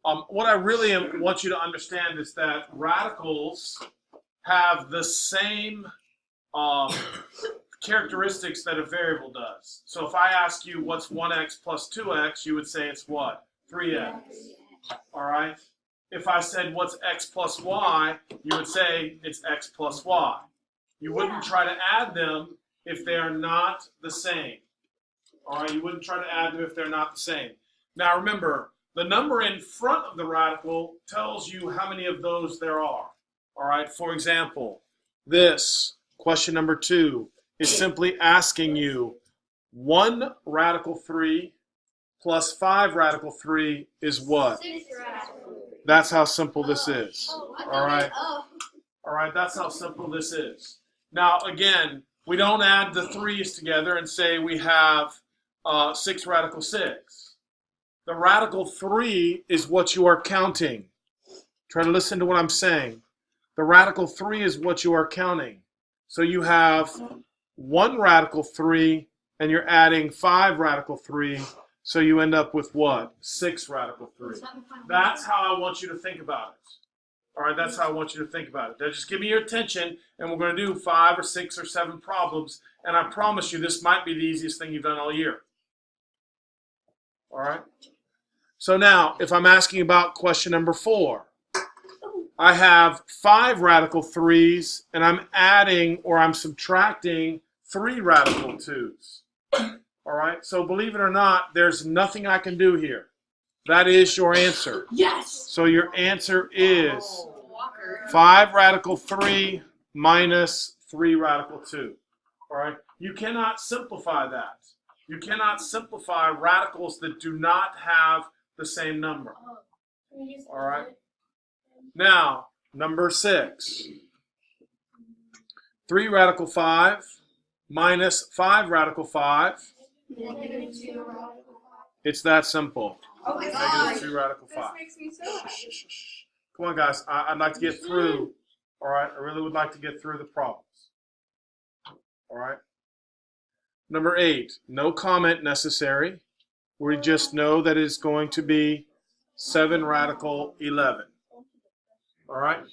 What I really want you to understand is that radicals have the same characteristics that a variable does. So if I ask you what's 1x plus 2x, you would say it's what? 3x. All right? If I said what's x plus y, you would say it's x plus y. You wouldn't try to add them if they are not the same. All right? You wouldn't try to add them if they're not the same. Now remember, the number in front of the radical tells you how many of those there are. All right? For example, this, question number 2, is simply asking you 1 radical 3 plus 5 radical 3 is what? 6 radical 3. That's how simple this is. All right? All right, that's how simple this is. Now, again, we don't add the 3's together and say we have 6 radical 6. The radical 3 is what you are counting. Try to listen to what I'm saying. The radical 3 is what you are counting. So you have 1 radical 3, and you're adding 5 radical 3, so you end up with what? 6 radical 3. That's how I want you to think about it. All right, that's how I want you to think about it. Now just give me your attention, and we're going to do 5 or 6 or 7 problems, and I promise you this might be the easiest thing you've done all year. All right? So now, if I'm asking about question number 4, I have 5 radical 3's, and I'm adding or I'm subtracting 3 radical 2's. All right? So believe it or not, there's nothing I can do here. That is your answer. Yes! So your answer is 5 radical 3 minus 3 radical 2. All right? You cannot simplify that. You cannot simplify radicals that do not have the same number. All right? Now, number 6. 3 radical 5 minus 5 radical 5. It's that simple. Oh my God. Negative 2 radical 5. This makes me so happy. Come on, guys. I'd like to get through. All right? I really would like to get through the problems. All right? Number 8. No comment necessary. We just know that it's going to be 7 radical 11. All right?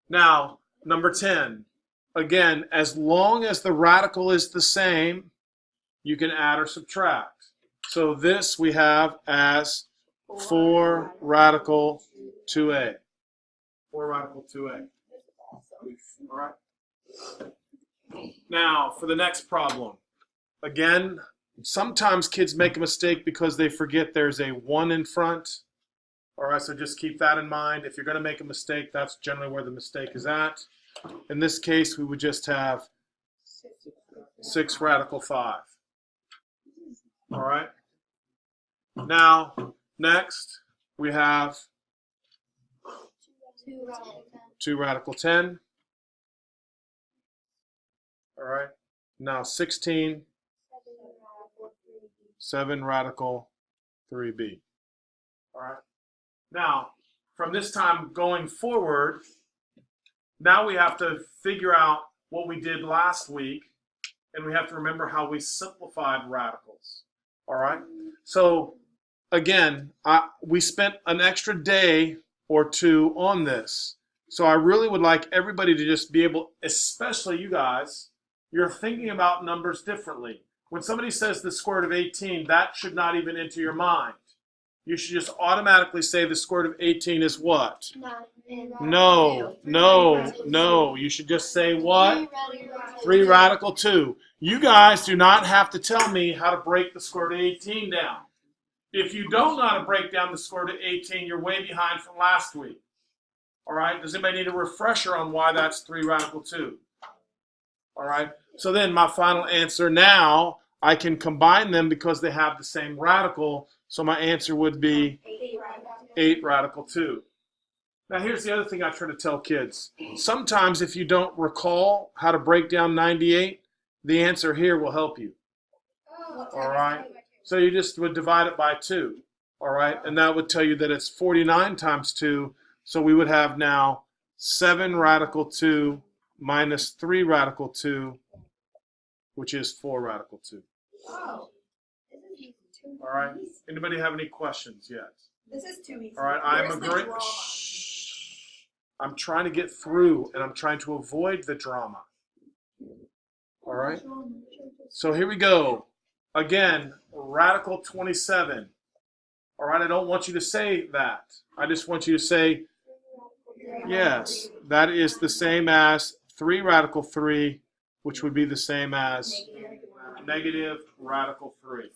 Now, number 10. Again, as long as the radical is the same, you can add or subtract. So this we have as 4 radical 2a. 4 radical 2a. All right? Now, for the next problem. Again, sometimes kids make a mistake because they forget there's a 1 in front. All right, so just keep that in mind. If you're going to make a mistake, that's generally where the mistake is at. In this case, we would just have 6 radical 5. All right? Now, next, we have 2 radical 10. All right? Now, 16, 7 radical 3b. All right? Now, from this time going forward, now we have to figure out what we did last week, and we have to remember how we simplified radicals. All right? So, again, we spent an extra day or 2 on this. So I really would like everybody to just be able, especially you guys, you're thinking about numbers differently. When somebody says the square root of 18, that should not even enter your mind. You should just automatically say the square root of 18 is what? No. You should just say what? 3 radical 2. You guys do not have to tell me how to break the square root of 18 down. If you don't know how to break down the square root of 18, you're way behind from last week. All right? Does anybody need a refresher on why that's 3 radical 2? All right? So then my final answer now, I can combine them because they have the same radical. So my answer would be 8 radical 2. Now here's the other thing I try to tell kids. Sometimes if you don't recall how to break down 98, the answer here will help you. All right? So you just would divide it by 2. All right? And that would tell you that it's 49 times 2. So we would have now 7 radical 2 minus 3 radical 2, which is 4 radical 2. All right? Anybody have any questions yet? This is too easy. All right, I'm Where's the agreeing. drama? I'm trying to get through, and I'm trying to avoid the drama. All right? So here we go. Again, radical 27. All right, I don't want you to say that. I just want you to say, yes, that is the same as 3 radical 3, which would be the same as negative radical 3.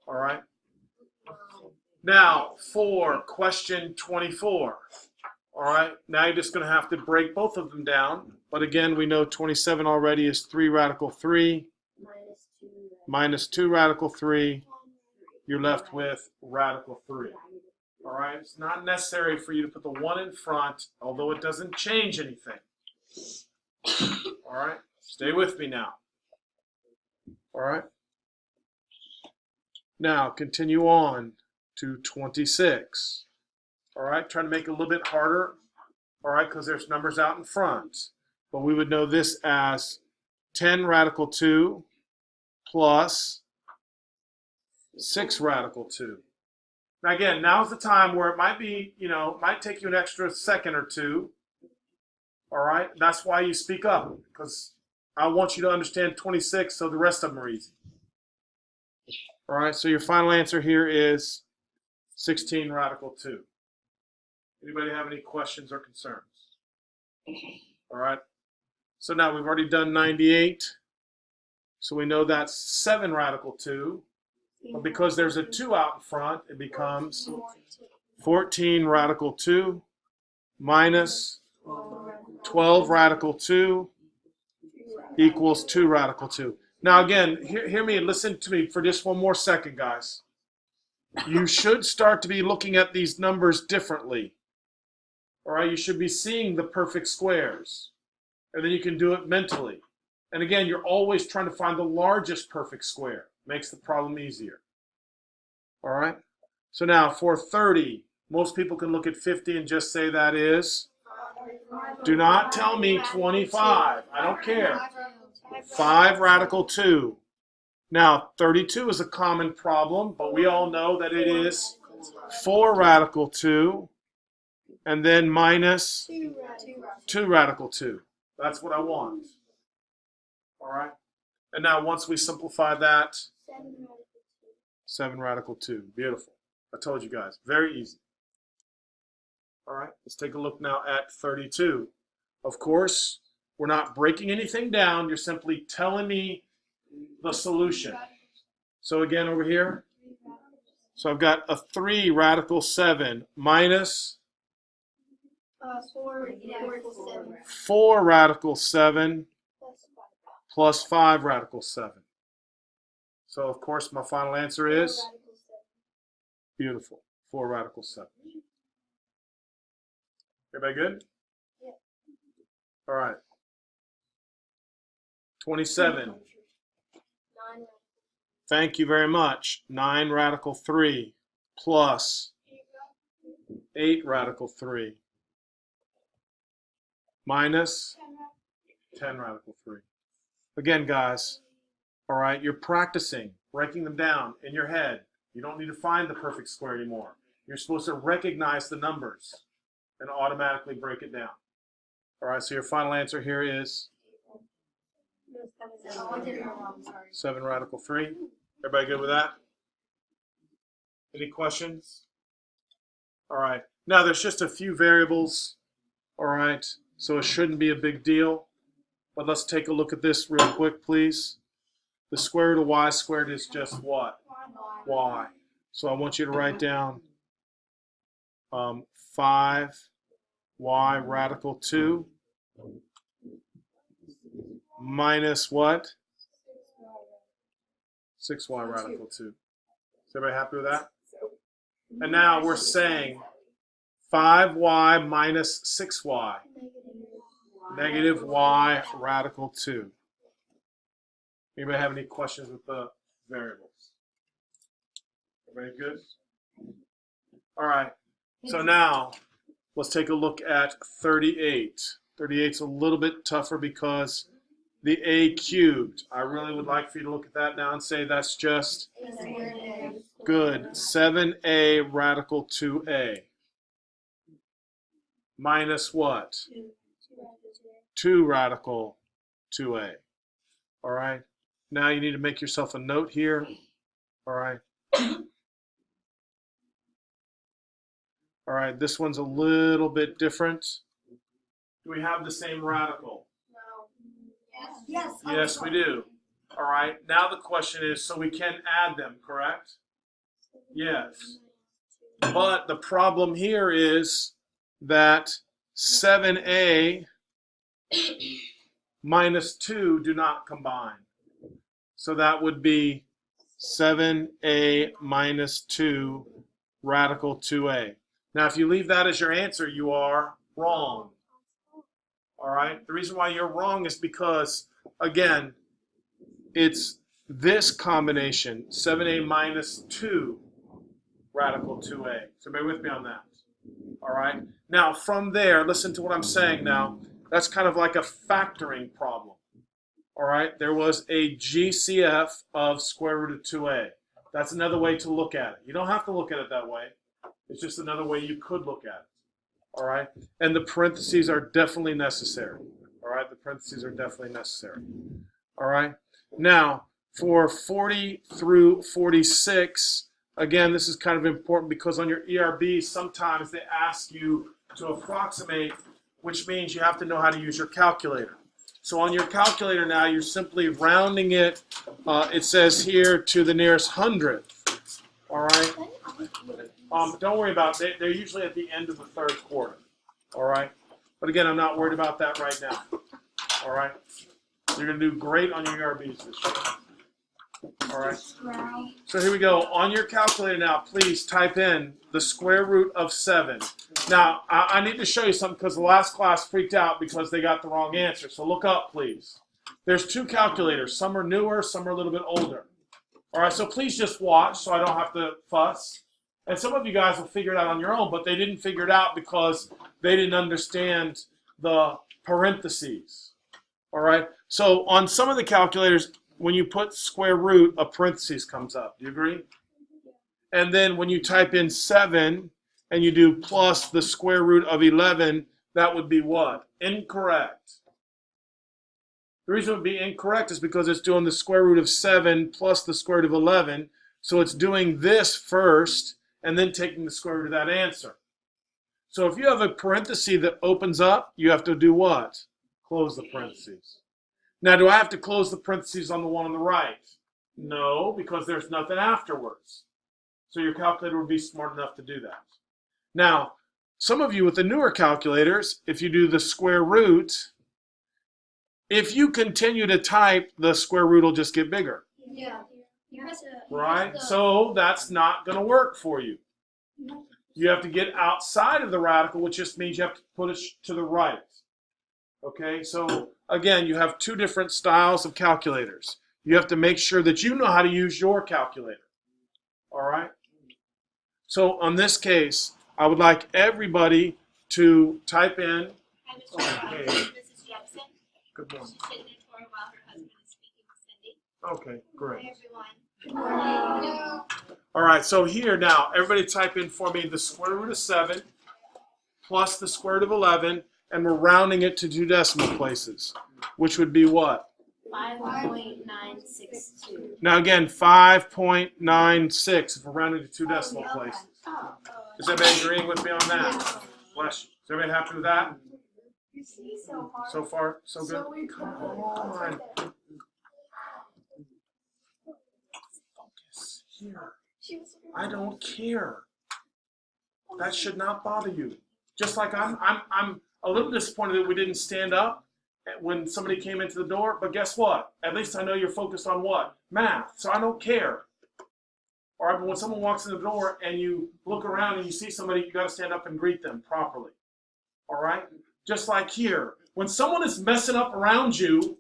All right? Now, for question 24. All right, now you're just going to have to break both of them down. But again, we know 27 already is 3 radical 3 minus 2 radical 3. You're left with radical 3. All right, it's not necessary for you to put the 1 in front, although it doesn't change anything. All right, stay with me now. All right. Now, continue on to 26. All right, trying to make it a little bit harder, all right, because there's numbers out in front. But we would know this as 10 radical 2 plus 6 radical 2. Now again, now's the time where it might be, it might take you an extra second or two. All right, that's why you speak up, because I want you to understand 26 so the rest of them are easy. All right, so your final answer here is 16 radical 2. Anybody have any questions or concerns? All right. So now we've already done 98. So we know that's 7 radical 2. But because there's a 2 out in front, it becomes 14 radical 2 minus 12 radical 2 equals 2 radical 2. Now again, hear me and listen to me for just one more second, guys. You should start to be looking at these numbers differently. All right, you should be seeing the perfect squares, and then you can do it mentally. And again, you're always trying to find the largest perfect square. Makes the problem easier. All right, so now for 30, most people can look at 50 and just say that is. Do not tell me 25. I don't care. 5 radical 2. Now, 32 is a common problem, but we all know that it is 4 radical 2. And then minus 2 radical 2. That's what I want. All right. And now once we simplify that, 7 radical 2. Beautiful. I told you guys. Very easy. All right. Let's take a look now at 32. Of course, we're not breaking anything down. You're simply telling me the solution. So again, over here. So I've got a 3 radical 7 minus 4 radical 7 plus 5 radical 7. So, of course, my final answer is beautiful. 4 radical 7. Everybody good? All right. 27. Thank you very much. 9 radical 3 plus 8 radical 3. Minus 10 radical 3. Again, guys, all right, you're practicing breaking them down in your head. You don't need to find the perfect square anymore. You're supposed to recognize the numbers and automatically break it down. All right, so your final answer here is 7 radical 3. Everybody good with that? Any questions? All right, now there's just a few variables, all right, so it shouldn't be a big deal. But let's take a look at this real quick, please. The square root of y squared is just what? Y. So I want you to write down 5y radical 2 minus what? 6y radical 2. Is everybody happy with that? And now we're saying 5y minus 6y. Negative y radical 2. Anybody have any questions with the variables? Everybody good? All right. So now let's take a look at 38. 38 is a little bit tougher because the a cubed. I really would like for you to look at that now and say that's just Good. 7a radical 2a. Minus what? 2 radical 2a. All right. Now you need to make yourself a note here. All right. All right. This one's a little bit different. Do we have the same radical? Yes. Yes, we do. All right. Now the question is, so we can add them, correct? Yes. But the problem here is that 7a minus 2 do not combine. So that would be 7a minus 2 radical 2a. Now, if you leave that as your answer, you are wrong. All right? The reason why you're wrong is because, again, it's this combination, 7a minus 2 radical 2a. So bear with me on that. All right? Now, from there, listen to what I'm saying now. That's kind of like a factoring problem. All right? There was a GCF of square root of 2a. That's another way to look at it. You don't have to look at it that way. It's just another way you could look at it. All right? And the parentheses are definitely necessary. All right? The parentheses are definitely necessary. All right? Now, for 40 through 46, again, this is kind of important because on your ERB, sometimes they ask you to approximate, which means you have to know how to use your calculator. So on your calculator now, you're simply rounding it, it says here, to the nearest hundredth. All right? Don't worry about it. They're usually at the end of the third quarter. All right? But again, I'm not worried about that right now. All right? You're going to do great on your ERBs this year. All right? So here we go. On your calculator now, please type in the square root of 7. Now, I need to show you something because the last class freaked out because they got the wrong answer. So look up, please. There's 2 calculators. Some are newer, some are a little bit older. All right, so please just watch so I don't have to fuss. And some of you guys will figure it out on your own, but they didn't figure it out because they didn't understand the parentheses. All right, so on some of the calculators, when you put square root, a parentheses comes up. Do you agree? And then when you type in 7 and you do plus the square root of 11, that would be what? Incorrect. The reason it would be incorrect is because it's doing the square root of 7 plus the square root of 11. So it's doing this first and then taking the square root of that answer. So if you have a parenthesis that opens up, you have to do what? Close the parentheses. Now, do I have to close the parentheses on the one on the right? No, because there's nothing afterwards. So your calculator would be smart enough to do that. Now, some of you with the newer calculators, if you do the square root, if you continue to type, the square root will just get bigger. Yeah. Right? So that's not going to work for you. You have to get outside of the radical, which just means you have to put it to the right. Okay, so again, you have 2 different styles of calculators. You have to make sure that you know how to use your calculator. All right? So on this case, I would like everybody to type in. Hi, Mrs. Jepson. Good morning. She's taking a tour while her husband is speaking with Cindy. Okay, great. Hi, everyone. Good morning. All right, so here now, everybody type in for me the square root of 7 plus the square root of 11, and we're rounding it to 2 decimal places, which would be what? 5.962. Now again, 5.96 if we're rounding to 2 decimal places. Is everybody agreeing with me on that? Bless you. Is everybody happy with that? So far, so good? Come on. Focus here. I don't care. That should not bother you. Just like I'm a little disappointed that we didn't stand up when somebody came into the door, but guess what? At least I know you're focused on what? Math, so I don't care. All right, but when someone walks in the door and you look around and you see somebody, you got to stand up and greet them properly. All right? Just like here. When someone is messing up around you,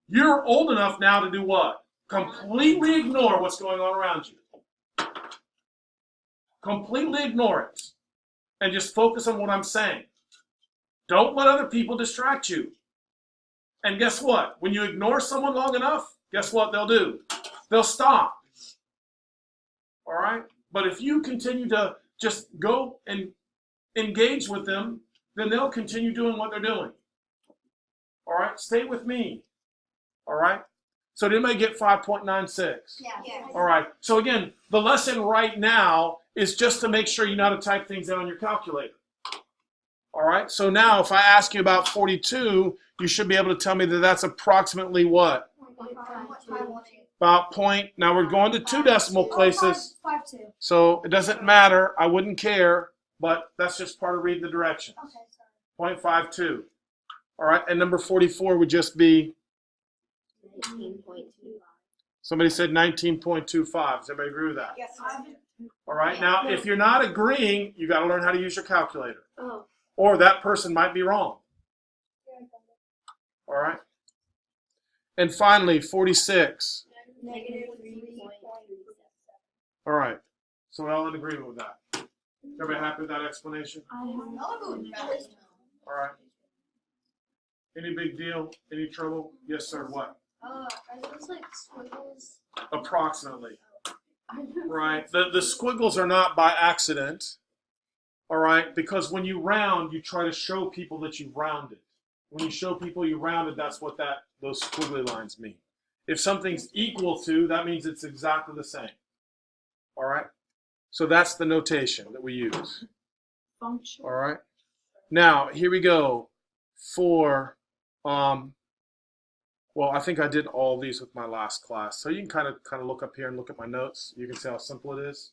you're old enough now to do what? Completely ignore what's going on around you. Completely ignore it. And just focus on what I'm saying. Don't let other people distract you. And guess what? When you ignore someone long enough, guess what they'll do? They'll stop. All right? But if you continue to just go and engage with them, then they'll continue doing what they're doing. All right? Stay with me. All right? So did anybody get 5.96? Yes. All right. So again, the lesson right now is just to make sure you know how to type things out on your calculator. All right. So now if I ask you about 42, you should be able to tell me that that's approximately what? About point. Now we're going to 2 decimal places. 5.2. So it doesn't matter. I wouldn't care. But that's just part of reading the directions. Okay, sorry. 0.52. All right. And number 44 would just be, 19.25. somebody said 19.25. Does everybody agree with that? Yes. All right. Now, if you're not agreeing, you got to learn how to use your calculator. Oh. Or that person might be wrong. All right. And finally, 46. Negative 3.37. All right. So we're all in agreement with that. Everybody happy with that explanation? All right. Any big deal? Any trouble? Yes, sir. What? Are those like squiggles? Approximately. Right. The squiggles are not by accident. All right. Because when you round, you try to show people that you rounded. When you show people you rounded, that's what those squiggly lines mean. If something's equal to, that means it's exactly the same. All right. So that's the notation that we use. Function. All right. Now here we go for. Well, I think I did all these with my last class. So you can kind of look up here and look at my notes. You can see how simple it is.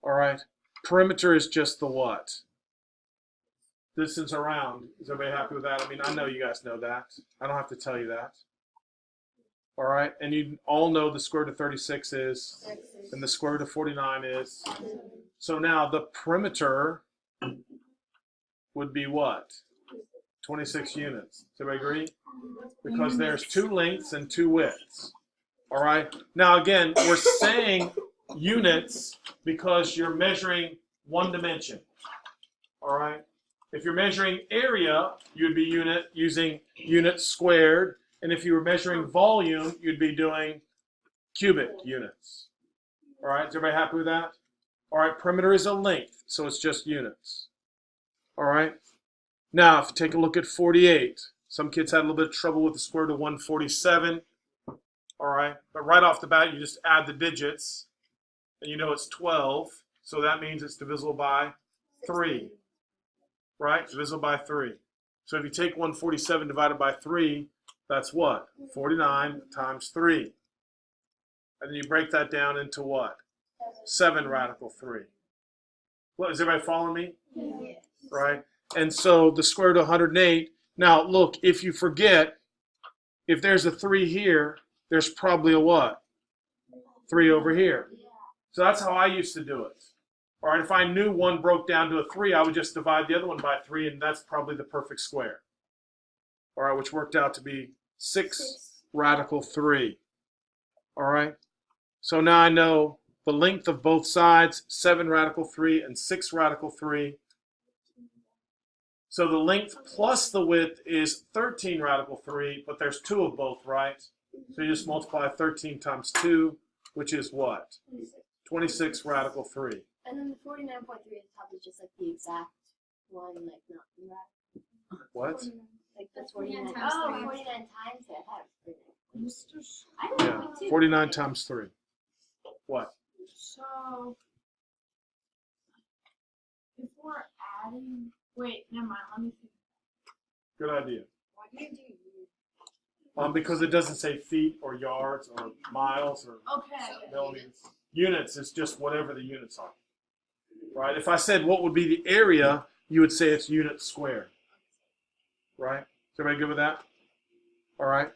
All right. Perimeter is just the what? Distance around. Is everybody happy with that? I mean, I know you guys know that. I don't have to tell you that. All right. And you all know the square root of 36 is, and the square root of 49 is. So now the perimeter would be what? 26 units. Does everybody agree? Because there's 2 lengths and 2 widths. All right. Now again, we're saying units because you're measuring one dimension. All right. If you're measuring area, you'd be using units squared. And if you were measuring volume, you'd be doing cubic units. All right. Is everybody happy with that? All right. Perimeter is a length, so it's just units. All right. Now, if you take a look at 48, some kids had a little bit of trouble with the square root of 147. All right. But right off the bat, you just add the digits, and you know it's 12. So that means it's divisible by 3. Right? Divisible by 3. So if you take 147 divided by 3, that's what? 49 times 3. And then you break that down into what? 7 radical 3. What, is everybody following me? Yes. Right? And so the square root of 108. Now, look, if you forget, if there's a 3 here, there's probably a what? 3 over here. So that's how I used to do it. All right, if I knew one broke down to a 3, I would just divide the other one by 3, and that's probably the perfect square. All right, which worked out to be 6 radical 3. All right, so now I know the length of both sides, 7 radical 3 and 6 radical 3. So the length plus the width is 13 radical 3, but there's 2 of both, right? So you just multiply 13 times 2, which is what? 26 radical 3. And then the 49.3 at the top is just like the exact one, like not the radical. What? Like the 49 times oh, three. 49 times it. I thought it was 49. I Yeah, know, me too. 49 times 3. What? So, if we're adding, wait, never mind, let me think. Good idea. Why do you do Because it doesn't say feet or yards or miles or Okay. millimeters. Units is just whatever the units are. Right? If I said what would be the area, you would say it's units squared. Right? Is everybody good with that? All right.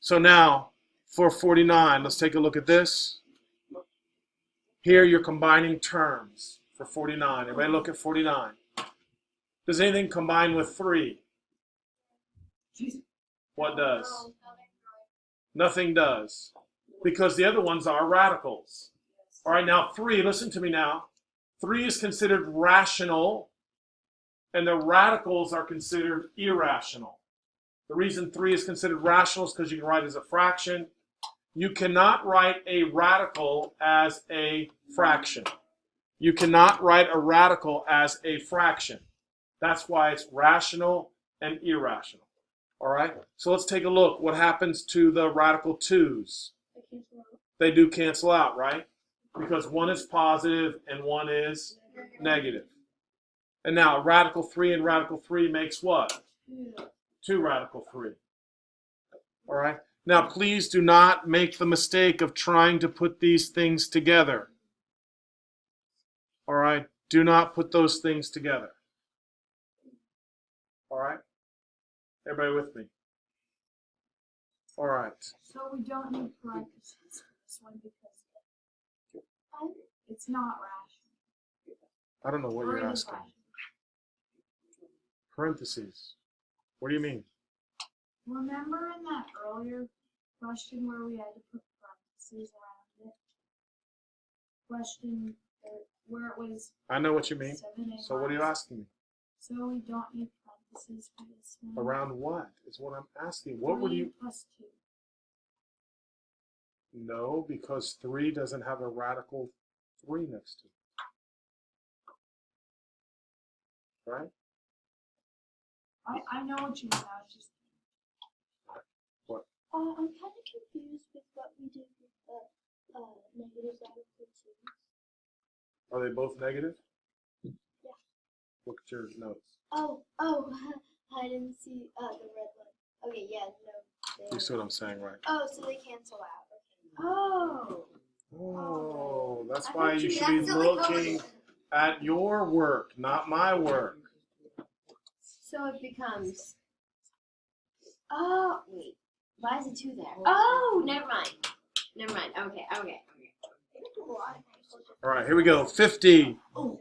So now for 49, let's take a look at this. Here you're combining terms for 49. Everybody look at 49. Does anything combine with 3? What does? Nothing does. Because the other ones are radicals. All right, now 3, listen to me now. 3 is considered rational, and the radicals are considered irrational. The reason 3 is considered rational is because you can write it as a fraction, you cannot write a radical as a fraction. You cannot write a radical as a fraction. That's why it's rational and irrational. All right? So let's take a look. What happens to the radical 2's? They do cancel out, right? Because one is positive and one is negative. And now radical 3 and radical 3 makes what? 2 radical 3. All right? Now, please do not make the mistake of trying to put these things together. All right? Do not put those things together. All right? Everybody with me? All right. So we don't need parentheses for this one because it's not rational. I don't know what Or you're it is asking. rational. Parentheses. What do you mean? Remember in that earlier question where we had to put parentheses around it? Question where it was I know what you mean. 7A. So what are you asking me? So we don't need parentheses for this one. Around what is what I'm asking. What would 3 you... plus 2. No, because 3 doesn't have a radical 3 next to it. Right? I know what you mean. I was just What? I'm kind of confused with what we did with the negative radical 2. Are they both negative? Yeah. Look at your notes. Oh, I didn't see the red one. Okay, yeah, no. You see what I'm saying, right? Oh, so they cancel out. Okay. oh. Oh, that's I why thought you you should be accidentally looking colored at your work, not my work. So it becomes. Oh, wait. Why is it 2 there? Oh, never mind. Never mind. Okay. All right, here we go. 50. Oh.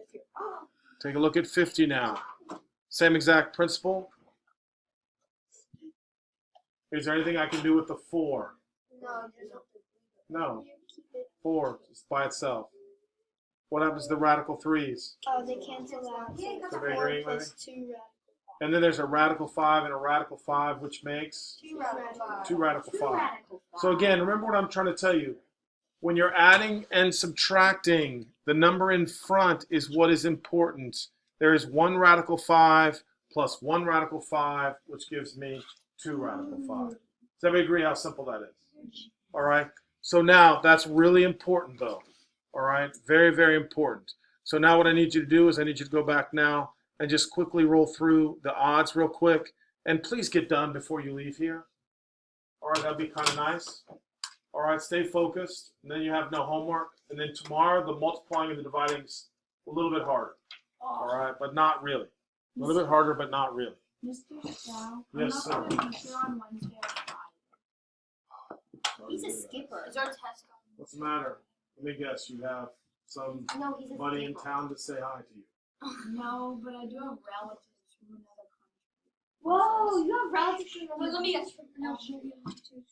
Take a look at 50 now. Same exact principle. Is there anything I can do with the 4? No, No. keep it. 4 just by itself. What happens to the radical 3's? Oh, they cancel out. So Everybody 4 agreeing with plus 2 radical 5. And then there's a radical 5 and a radical 5, which makes 2 radical 5. 2 radical 5. So again, remember what I'm trying to tell you. When you're adding and subtracting, the number in front is what is important. There is 1 radical 5 plus 1 radical 5, which gives me 2 radical 5. Does everybody agree how simple that is? All right. So now that's really important, though. All right. Very, very important. So now what I need you to do is I need you to go back now and just quickly roll through the odds real quick. And please get done before you leave here. All right. That'd be kind of nice. All right. Stay focused. And then you have no homework. And then tomorrow, the multiplying and the dividing is a little bit harder. All right. But not really. A little bit harder, but not really. Mr. Chow, Yes, I'm not sir. going to be here on Wednesday or Friday. He's a skipper. Is our test on? What's the matter? Let me guess. You have some No, he's a buddy in skipper. town to say hi to you. No, but I do have relatives from another country. Whoa, you have relatives from But let me guess. Algeria too.